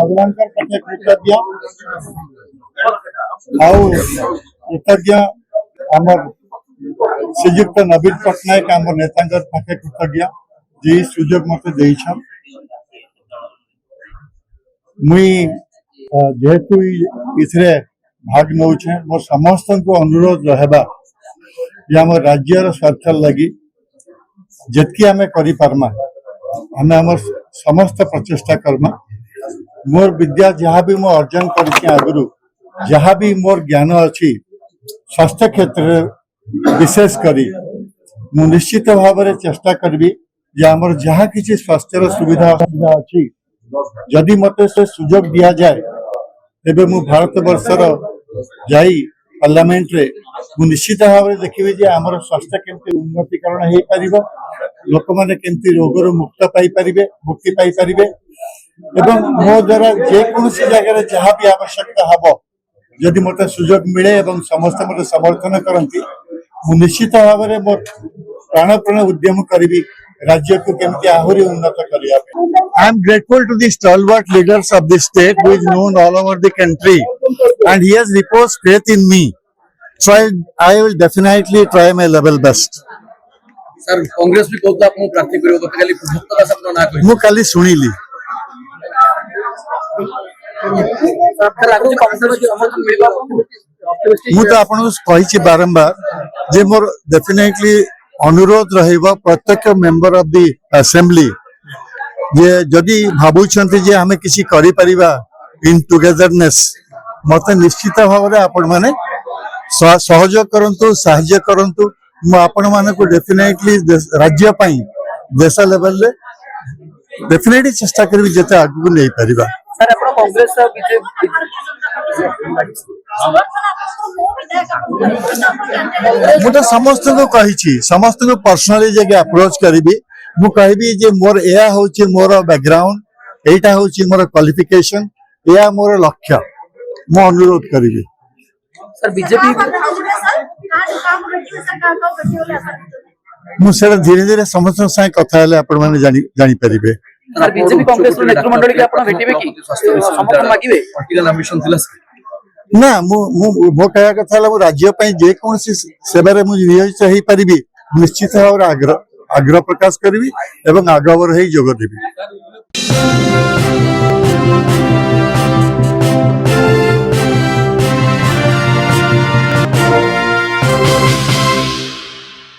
भगवान प्रति कृतज्ञ कृतज्ञ आमर श्रीजुक्त नवीन पट्टनायक आम नेता पाखे कृतज्ञ जी सुजोग मत मुई जेहेतु इसे भाग नौ मोर समस्त को अनुरोध रहबा जे आम राज्यर स्वार्थ लगी जितकी आम करमा आम आम समस्त प्रचेषा करमा मोर विद्या जहाँ भी मो अर्जन कर आगु जहाँ भी मोर ज्ञान अच्छी स्वास्थ्य क्षेत्र विशेष करी मु निश्चित भाव में चेष्टा करी जे आमर जहाँ किसी स्वास्थ्य सुविधा असुविधा अच्छी जदि मत से सुजोग दिया जाए तेबे मु भारत वर्षर जाई पार्लियामेंट रे मु निश्चित भाव में देखिए जे आमर स्वास्थ्य केमती उन्नतीकरण हो पार लोक मैंने केमती रोगर मुक्त मुक्ति पाई पारिबे एवं मो द्वारा जेकोसी जगह जहाँ भी आवश्यकता हम जदि मत सुजोग मिले एवं समस्त मत समर्थन करती मु निश्चित भाव में मो प्राणप्राण उद्यम करी राज्य को केमती आहरी उन्नत करिया I am grateful to the stalwart leaders of the state who is known all over the country and he has reposed faith in me. So I will definitely try my level best. Sir Congress भी कहता आपको प्रार्थी करियो तो खाली भक्तरा शब्द ना कहि मु खाली सुनिली मु तो आपन कहि छी बारंबार जे मोर डेफिनेटली अनुरोध रहिबा प्रत्येक मेंबर ऑफ द असेंबली जे जदि भाबुछंती जे हमें किसी करि परिबा इन टुगेदरनेस मते निश्चित भाव में आपण माने सहयोग करंतु सहाय्य करंतु मु आपण माने को डेफिनेटली राज्य पई देश लेवल ले डेफिनेटली चेष्टा करबी जते आगु नै परिबा सर आपण कांग्रेस मु तो समस्त को कहि समस्त को पर्सनली जगह अप्रोच करी मु कहबी जे मोर एया होची मोर बैकग्राउंड एटा होची मोर क्वालिफिकेशन एया मोर लक्ष्य मु अनुरोध करी सर बीजेपी मु से धीरे धीरे समस्त साथ कथा आपण माने जानि परिबे सर बीजेपी कांग्रेस नेतृत्व मंडली के आपण भेटिबे की समर्थन मागिबे पॉलिटिकल एम्बिशन थिला ना मो कहा कथा मु राज्य पई जे कोनसी सेवा रे मु नियोजित होई परिबी निश्चित भाव आग्रह प्रकाश करी एवं आगवर जोग देवी।